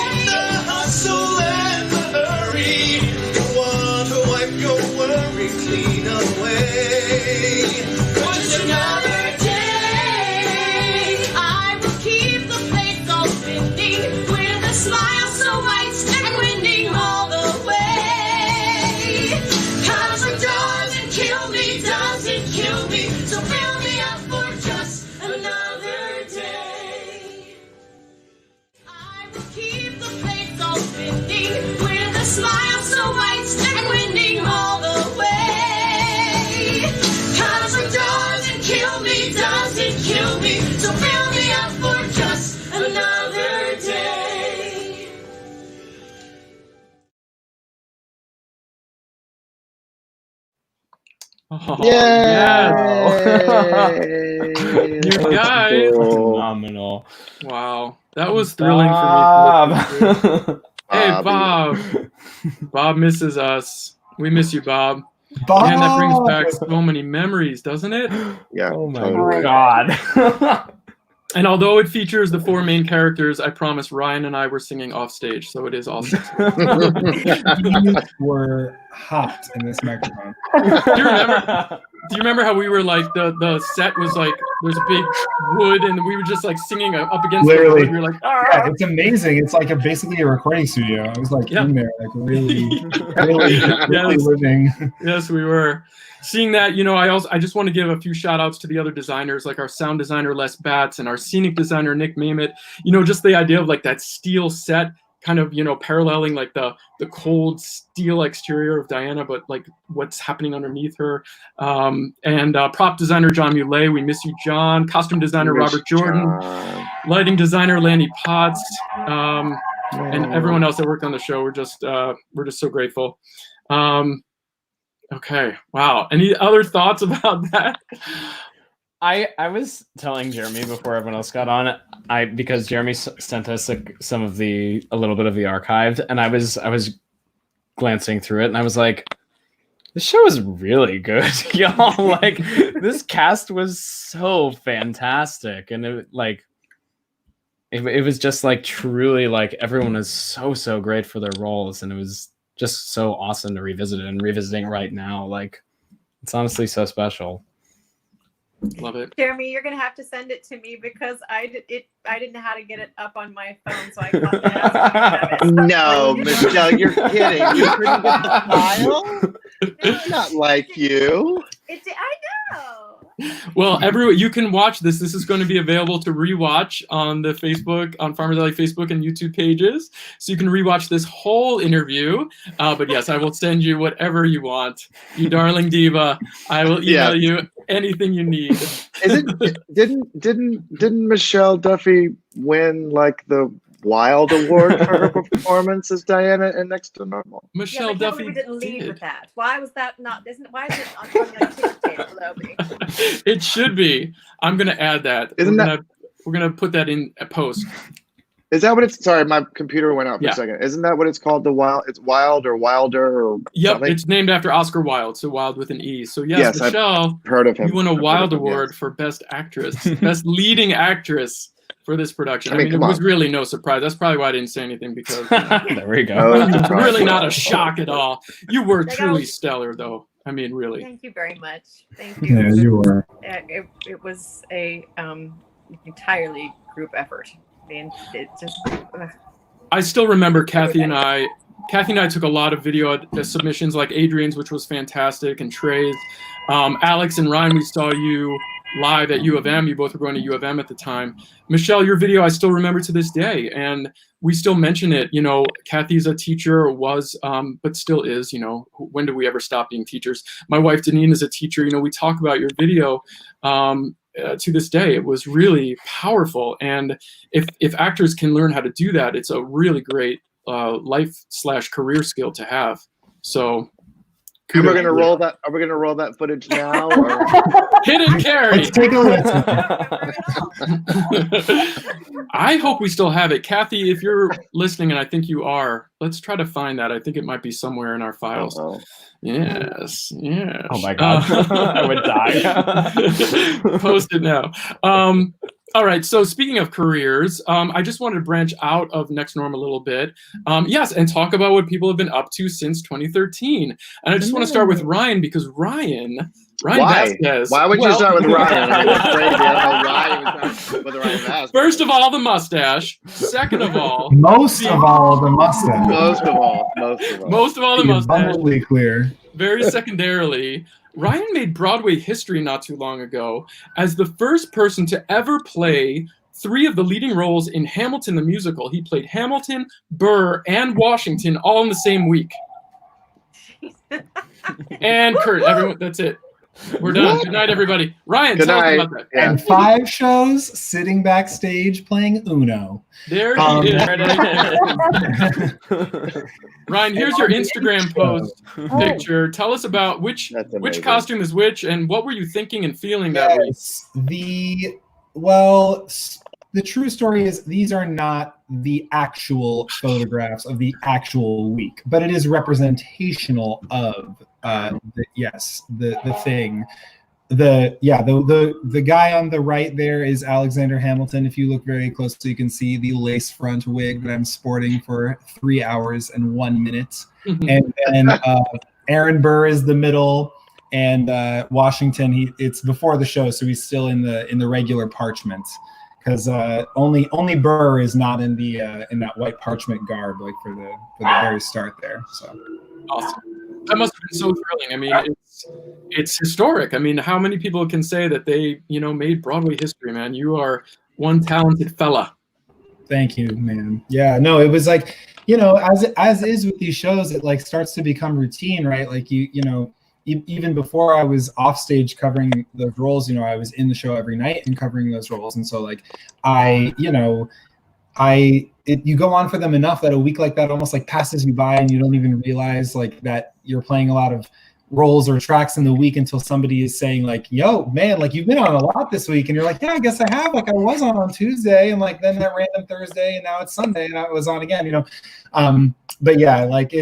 in the hustle and the hurry, you want to wipe your worry clean away. For just another day, I will keep the plates all spinning with a smile so white and winning all the way. 'Cause what doesn't kill me doesn't kill me, so fill me up for just another day. I will keep the plates all spinning with a smile so white and winning all the way. 'Cause what doesn't kill me doesn't kill me, so fill me up for just another day.
Oh,
Yeah.
You guys.
Phenomenal.
Wow. That was thrilling for me to listen to. Hey, Bob. Bob misses us. We miss you, Bob. Man, that brings back so many memories, doesn't it?
Yeah.
Oh my
totally.
god.
And although it features the four main characters, I promise Ryan and I were singing off stage, so it is awesome.
You were hot in this microphone.
Do you remember how we were like the set was like there's a big wood and we were just like singing up against
Literally.
the wood. We were like,
Yeah, it's amazing. It's like basically a recording studio. I was like in there, like really living.
Yes, we were. Seeing that, I just want to give a few shout outs to the other designers, like our sound designer Les Batts and our scenic designer Nick Mamet. Just the idea of like that steel set kind of paralleling like the cold steel exterior of Diana, but like what's happening underneath her. And prop designer John Muley, we miss you, John. Costume designer Robert Jordan, lighting designer Lanny Potts, and everyone else that worked on the show. We're just so grateful. Okay, wow. Any other thoughts about that?
I was telling Jeremy before everyone else got on, because Jeremy sent us a little bit of the archived, and I was glancing through it, and I was like, this show is really good, y'all. Like, this cast was so fantastic, and it was just like truly like everyone was so great for their roles, and it was just so awesome to revisit it, and revisiting right now, like it's honestly so special.
Love it.
Jeremy, you're gonna have to send it to me because I didn't know how to get it up on my phone, so I caught that.
No, Michelle, you're kidding. You couldn't get the file? It's not like you.
I know.
Well, everyone, you can watch this. This is going to be available to rewatch on the Farmers Alley Facebook and YouTube pages. So you can rewatch this whole interview. But yes, I will send you whatever you want. You darling diva. I will email you anything you need.
Didn't Michelle Duffy win like the Wild Award for her performance as Diana in Next to Normal?
Michelle Duffy
didn't lead with that. Why was that not? Why is it on like ticket below me?
It should be. I'm going to add that. We're gonna put that in a post.
Is that what it's? Sorry, my computer went out for a second. Isn't that what it's called? It's Wild or Wilder or something?
It's named after Oscar Wilde, so Wilde with an E. So yes, Michelle,
I've heard of him.
You won a Wilde Award for Best Actress, Best Leading Actress for this production. I mean it was really no surprise. That's probably why I didn't say anything, because
there we go.
It's really not a shock at all. You were truly stellar, though. I mean, really.
Thank you very much. Thank you.
Yeah, you were.
It was a entirely group effort. It just.
I still remember Kathy and I took a lot of video submissions, like Adrian's, which was fantastic, and Trey's. Alex and Ryan, we saw you live at U of M. You both were going to U of M at the time. Michelle, your video I still remember to this day, and we still mention it. Kathy's a teacher, was, but still is. When do we ever stop being teachers? My wife Deneen is a teacher. We talk about your video to this day. It was really powerful, and if actors can learn how to do that, it's a really great life/career skill to have. So
And we're gonna roll that. Are we gonna roll that footage now? Or?
Hidden Carrie.
Let's take a listen.
I hope we still have it. Kathy, if you're listening, and I think you are, let's try to find that. I think it might be somewhere in our files.
Uh-oh.
Yes.
Oh my God. I would die.
Post it now. All right. So speaking of careers, I just wanted to branch out of Next Norm a little bit. Yes, and talk about what people have been up to since 2013. And I just want to start with Ryan, because Ryan
Why?
Vasquez.
Why would you start with Ryan? I mean, it's crazy. I don't know why you would start with Ryan Vasquez.
First of all, the mustache. Second of all,
Most of all, the mustache.
Most of all.
the
Be
mustache.
abundantly clear.
Very secondarily, Ryan made Broadway history not too long ago as the first person to ever play 3 of the leading roles in Hamilton the musical. He played Hamilton, Burr, and Washington all in the same week. And Kurt, everyone, that's it. We're done. Good night, everybody. Ryan,
Good
tell
night.
us about that.
Yeah.
And 5 shows sitting backstage playing Uno.
There he is. Ryan, here's your Instagram post picture. Tell us about which
That's
costume is which, and what were you thinking and feeling that week?
Yes. The true story is these are not the actual photographs of the actual week, but it is representational of the thing. The guy on the right there is Alexander Hamilton. If you look very closely, you can see the lace front wig that I'm sporting for 3 hours and 1 minute. And then Aaron Burr is the middle, and Washington. It's before the show, so he's still in the regular parchment, because only Burr is not in that white parchment garb, like for the very start there. So
awesome. That must have been so thrilling. I mean, it's historic. I mean, how many people can say that they, made Broadway history, man? You are one talented fella.
Thank you, man. Yeah, no, it was like, as is with these shows, it like starts to become routine, right? Like even before I was off stage covering those roles, I was in the show every night and covering those roles. And so like you go on for them enough that a week like that almost like passes you by, and you don't even realize like that you're playing a lot of roles or tracks in the week until somebody is saying like, yo, man, like you've been on a lot this week. And you're like, yeah, I guess I have. Like I was on Tuesday, and like then that random Thursday, and now it's Sunday and I was on again, But yeah, like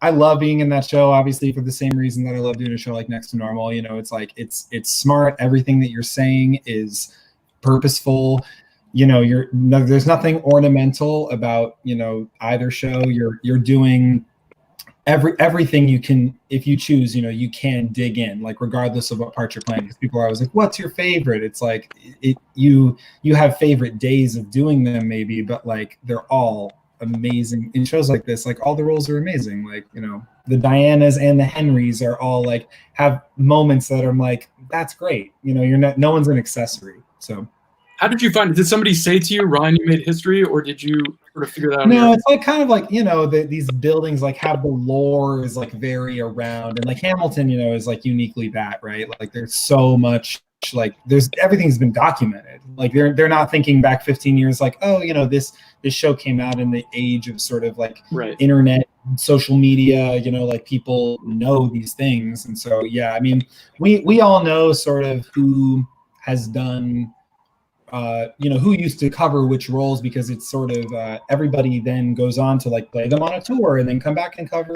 I love being in that show, obviously, for the same reason that I love doing a show like Next to Normal. It's like it's smart. Everything that you're saying is purposeful. There's nothing ornamental about either show. You're doing everything you can. If you choose, you can dig in, like regardless of what part you're playing. Because people are always like, what's your favorite? It's like you have favorite days of doing them maybe, but like they're all amazing in shows like this. Like all the roles are amazing. Like the Dianas and the Henrys are all like have moments that are like, that's great. No one's an accessory. So
how did you find it? Did somebody say to you, Ryan, you made history, or did you sort of figure that out?
No, it's like kind of like these buildings like have the lore is like very around, and like Hamilton is like uniquely that, right? Like there's so much, like everything's been documented. Like they're not thinking back 15 years like, oh, this show came out in the age of sort of like internet, social media, like people know these things. And so yeah, I mean we all know sort of who has done who used to cover which roles, because it's sort of everybody then goes on to like play them on a tour and then come back and cover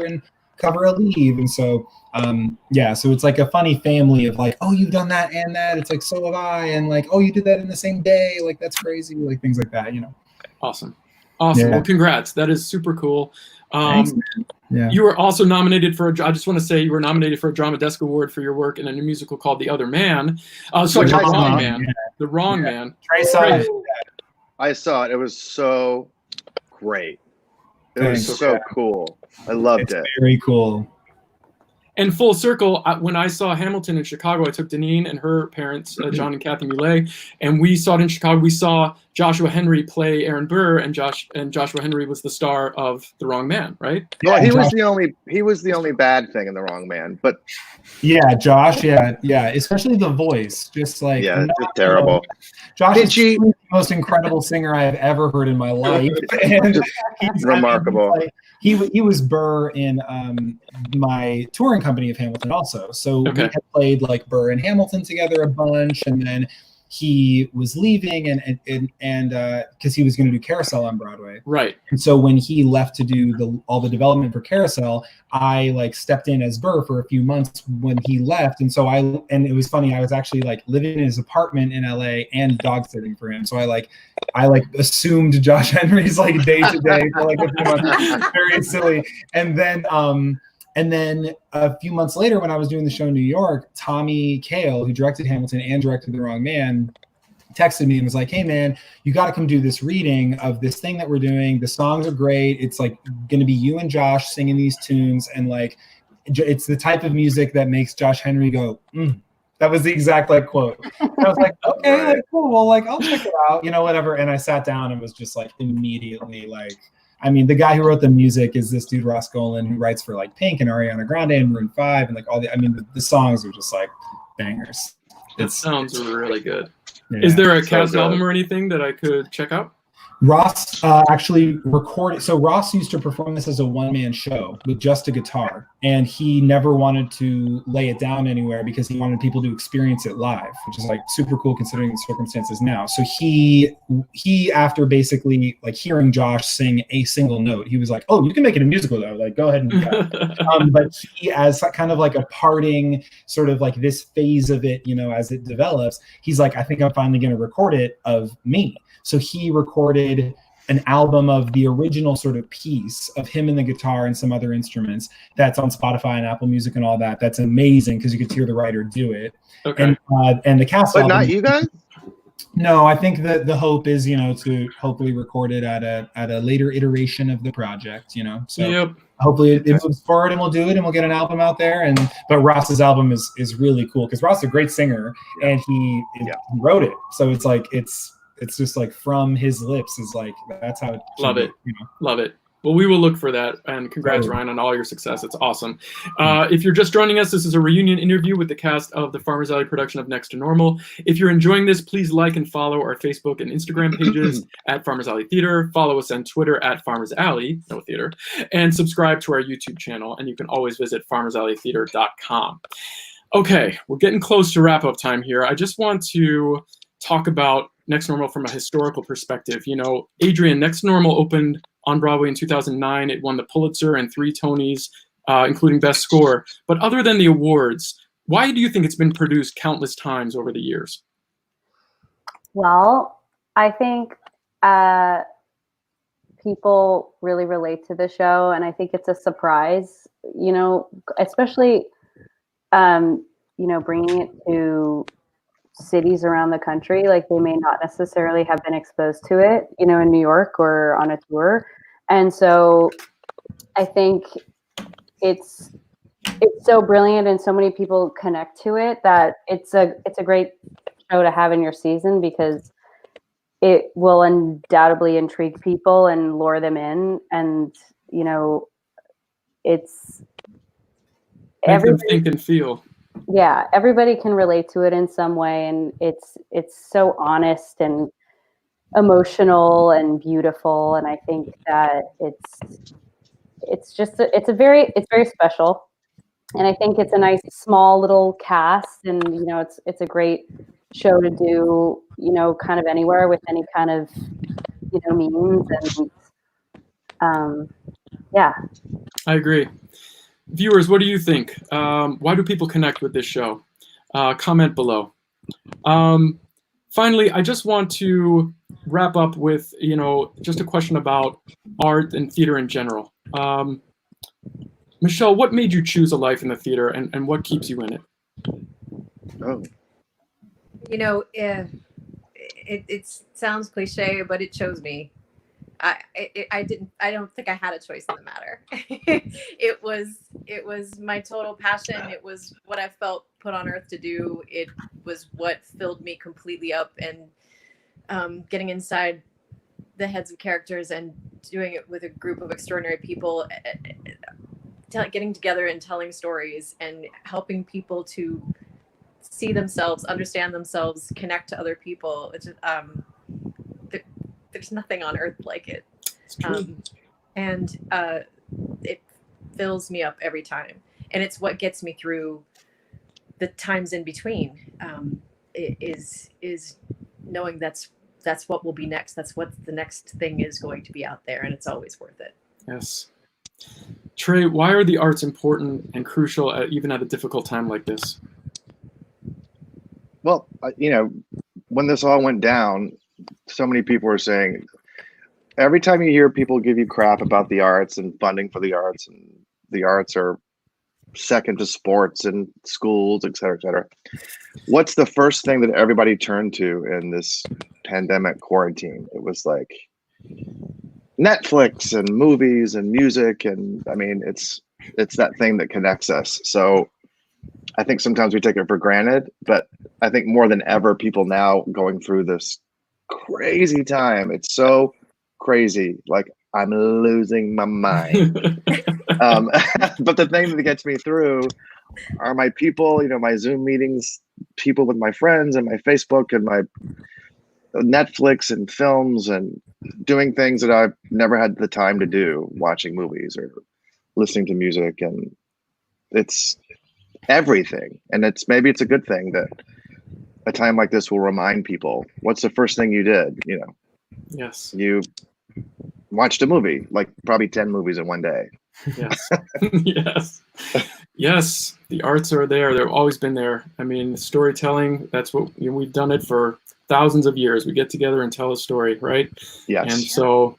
a leave. And so so it's like a funny family of like, oh, you've done that and that. It's like, so have I. And like, oh, you did that in the same day. Like, that's crazy. Like things like that,
Awesome. Yeah. Well, congrats. That is super cool.
Thanks, man. Yeah.
You were also nominated I just want to say you were nominated for a Drama Desk Award for your work in a new musical called The Other Man. The Wrong Man.
Yeah.
The Wrong Man.
Trey saw it.
I saw it. It was so great. It was so cool. I loved it.
Very cool.
And full circle, when I saw Hamilton in Chicago, I took Deneen and her parents, John and Kathy Millet, and we saw it in Chicago. We saw Joshua Henry play Aaron Burr, and Joshua Henry was the star of The Wrong Man, right?
Well,
Yeah,
he was the only bad thing in The Wrong Man, but
Yeah, Josh. Yeah. Especially the voice, just like
yeah,
not,
it's terrible.
Josh
Did
is
she-
the most incredible singer I have ever heard in my life, and he's
Remarkable.
he was Burr in my touring company of Hamilton also. So we
Okay.
had played like Burr and Hamilton together a bunch, and then he was leaving and because he was going to do Carousel on Broadway.
Right.
And so when he left to do all the development for Carousel, I like stepped in as Burr for a few months when he left. And so and it was funny, I was actually like living in his apartment in LA and dog sitting for him. So I assumed Josh Henry's like day to day for like a few months. Very silly. And then a few months later, when I was doing the show in New York, Tommy Kail, who directed Hamilton and directed The Wrong Man, texted me and was like, hey man, you got to come do this reading of this thing that we're doing. The songs are great. It's like going to be you and Josh singing these tunes. And like, it's the type of music that makes Josh Henry go, That was the exact like quote. And I was like, okay, like, cool. Well, like, I'll check it out, whatever. And I sat down and was just like immediately like, I mean, the guy who wrote the music is this dude, Ross Golan, who writes for like Pink and Ariana Grande and Maroon 5 and like all the songs are just like bangers.
It sounds really good.
Yeah.
Is there a
So
cast
good.
album or anything that I could check out?
Ross actually recorded. So Ross used to perform this as a one-man show with just a guitar, and he never wanted to lay it down anywhere because he wanted people to experience it live, which is like super cool considering the circumstances now. So he after basically like hearing Josh sing a single note, he was like, "Oh, you can make it a musical though. Like, go ahead and do that." But he, as kind of like a parting sort of like this phase of it, as it develops, he's like, "I think I'm finally going to record it of me." So he recorded an album of the original sort of piece of him and the guitar and some other instruments that's on Spotify and Apple Music and all that. That's amazing because you could hear the writer do it.
Okay.
And the cast
But
album,
not you guys?
No, I think that the hope is, to hopefully record it at a later iteration of the project, So
Yep.
hopefully it moves forward and we'll do it and we'll get an album out there. But Ross's album is really cool because Ross is a great singer and he wrote it. So it's like it's just like from his lips is like that's how it should
Love
be,
it. Love it. Well, we will look for that, and congrats,
Right.
Ryan, on all your success. It's awesome. If you're just joining us, this is a reunion interview with the cast of the Farmers Alley production of Next to Normal. If you're enjoying this, please like and follow our Facebook and Instagram pages at Farmers Alley Theater. Follow us on Twitter at Farmers Alley, no theater, and subscribe to our YouTube channel. And you can always visit farmersalleytheater.com. Okay, we're getting close to wrap-up time here. I just want to talk about Next Normal from a historical perspective. Adrian, Next Normal opened on Broadway in 2009. It won the Pulitzer and 3 Tonys, including Best Score. But other than the awards, why do you think it's been produced countless times over the years?
Well, I think people really relate to the show, and I think it's a surprise, especially, bringing it to cities around the country. Like they may not necessarily have been exposed to it, in New York or on a tour. And so I think it's so brilliant and so many people connect to it that it's a great show to have in your season because it will undoubtedly intrigue people and lure them in. And, it's
Make them think and feel.
Yeah, everybody can relate to it in some way, and it's so honest and emotional and beautiful, and I think that it's very special, and I think it's a nice small little cast, and it's a great show to do kind of anywhere with any kind of means, and yeah.
I agree. Viewers, what do you think? Why do people connect with this show? Comment below. Finally, I just want to wrap up with, just a question about art and theater in general. Michelle, what made you choose a life in the theater, and what keeps you in it?
Oh,
It sounds cliche, but it chose me. I don't think I had a choice in the matter. It was my total passion. It was what I felt put on earth to do. It was what filled me completely up. And getting inside the heads of characters and doing it with a group of extraordinary people, getting together and telling stories and helping people to see themselves, understand themselves, connect to other people. It's just, there's nothing on earth like it. And it fills me up every time. And it's what gets me through the times in between, is knowing that's what will be next. That's what the next thing is going to be out there, and it's always worth it.
Yes. Trey, why are the arts important and crucial even at a difficult time like this?
Well, when this all went down, so many people were saying, every time you hear people give you crap about the arts and funding for the arts, and the arts are second to sports and schools, et cetera, what's the first thing that everybody turned to in this pandemic quarantine? It was like Netflix and movies and music. And I mean, it's that thing that connects us. So I think sometimes we take it for granted, but I think more than ever, people now going through this crazy time. It's so crazy. Like, I'm losing my mind. But the thing that gets me through are my people, my Zoom meetings, people with my friends, and my Facebook and my Netflix and films, and doing things that I've never had the time to do, watching movies or listening to music. And it's everything. And maybe it's a good thing that a time like this will remind people, what's the first thing you did?
Yes.
You watched a movie, like probably 10 movies in one day.
Yes. Yes. The arts are there. They've always been there. I mean, storytelling, that's what we've done it for thousands of years. We get together and tell a story, right?
Yes.
And so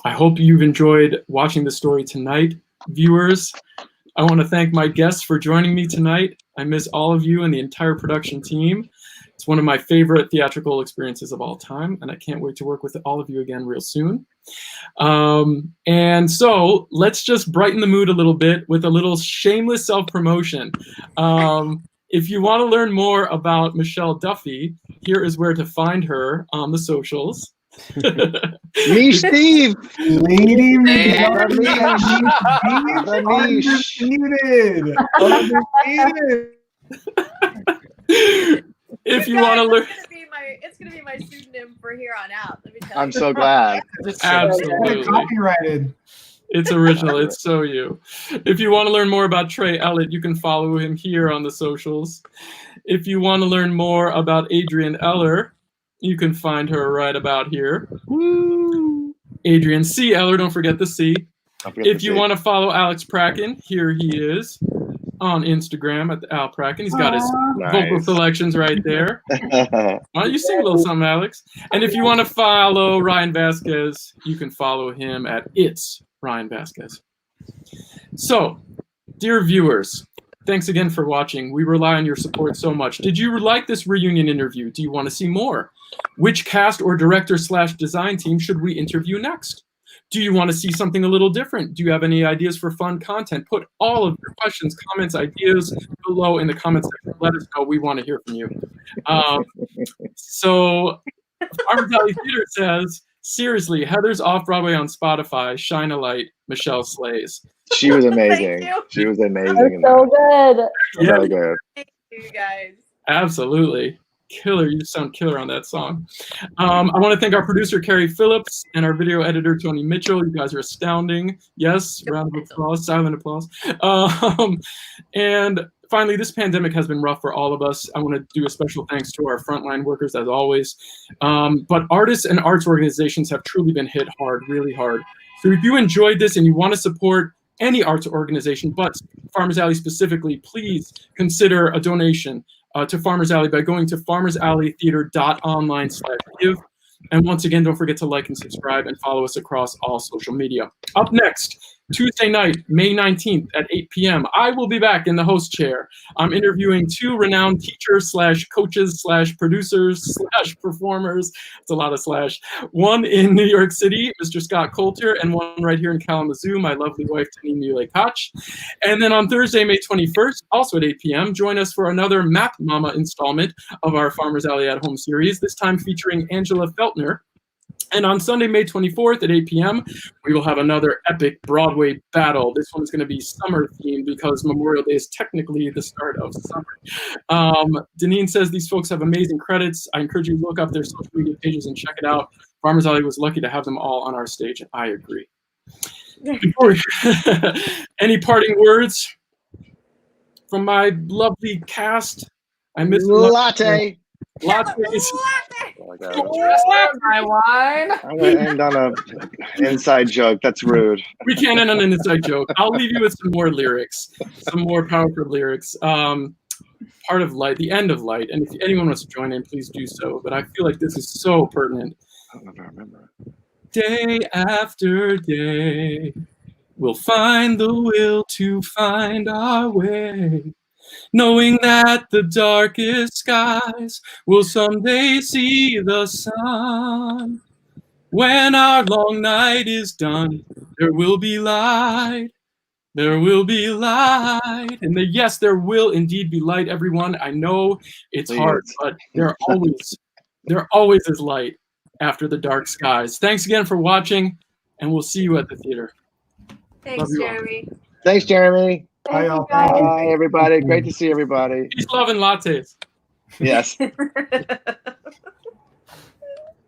I hope you've enjoyed watching the story tonight, viewers. I want to thank my guests for joining me tonight. I miss all of you and the entire production team. It's one of my favorite theatrical experiences of all time, and I can't wait to work with all of you again real soon. And so let's just brighten the mood a little bit with a little shameless self-promotion. If you want to learn more about Michelle Duffy, here is where to find her on the socials.
Me, Steve.
Lady Michelle.
If you want to learn,
it's gonna be my pseudonym for here on out. Let me tell
I'm
you.
so glad.
Absolutely.
Copyrighted.
It's original. It's so you. If you want to learn more about Trey Ellett, you can follow him here on the socials. If you want to learn more about Adrienne Eller, you can find her right about here. Woo! Adrienne C. Eller, don't forget the C. If you want to follow Alex Pracken, here he is on Instagram at the Al Pracken. He's got his vocal selections right there. Why don't you sing a little something, Alex? And if you want to follow Ryan Vasquez, you can follow him at It's Ryan Vasquez. So, dear viewers, thanks again for watching. We rely on your support so much. Did you like this reunion interview? Do you want to see more? Which cast or director/design team should we interview next? Do you want to see something a little different? Do you have any ideas for fun content? Put all of your questions, comments, ideas below in the comments section. Let us know. We want to hear from you. So, Farmers Alley Theater says, seriously, Heather's off-Broadway on Spotify. Shine a light. Michelle slays.
She was amazing. She was amazing.
That's so good.
Yeah.
So good.
Thank you, guys.
Absolutely. Killer. You sound killer on that song. I want to thank our producer, Carrie Phillips, and our video editor, Tony Mitchell. You guys are astounding. Yes, round of applause, silent applause. And finally, this pandemic has been rough for all of us. I want to do a special thanks to our frontline workers, as always. But artists and arts organizations have truly been hit hard, really hard. So if you enjoyed this and you want to support any arts organization, but Farmers Alley specifically, please consider a donation to Farmers Alley by going to farmersalleytheater.online/give. And once again, don't forget to like and subscribe and follow us across all social media. Up next, Tuesday night, May 19th at 8 p.m., I will be back in the host chair. I'm interviewing 2 renowned teachers / coaches / producers / performers. It's a lot of slash. One in New York City, Mr. Scott Coulter, and one right here in Kalamazoo, my lovely wife, Tani Muley-Koch. And then on Thursday, May 21st, also at 8 p.m., join us for another Map Mama installment of our Farmers Alley at Home series, this time featuring Angela Feltner. And on Sunday, May 24th at 8 p.m., we will have another epic Broadway battle. This one's going to be summer themed because Memorial Day is technically the start of summer. Deneen says these folks have amazing credits. I encourage you to look up their social media pages and check it out. Farmers Alley was lucky to have them all on our stage. I agree. Any parting words from my lovely cast? I miss
Latte.
Lattes.
Oh my God. I'm going to end on an inside joke. That's rude.
We can't end on an inside joke. I'll leave you with some more lyrics, some more powerful lyrics. Part of light, the end of light. And if anyone wants to join in, please do so. But I feel like this is so pertinent.
I don't know if I remember.
Day after day, we'll find the will to find our way, knowing that the darkest skies will someday see the sun. When our long night is done, there will be light. There will be light. And yes, there will indeed be light, everyone. I know it's hard, but there always is light after the dark skies. Thanks again for watching, and we'll see you at the theater.
Thanks, Jeremy.
Thanks, Jeremy.
Bye, y'all.
Bye, everybody. Great to see everybody.
Peace, love, and lattes.
Yes.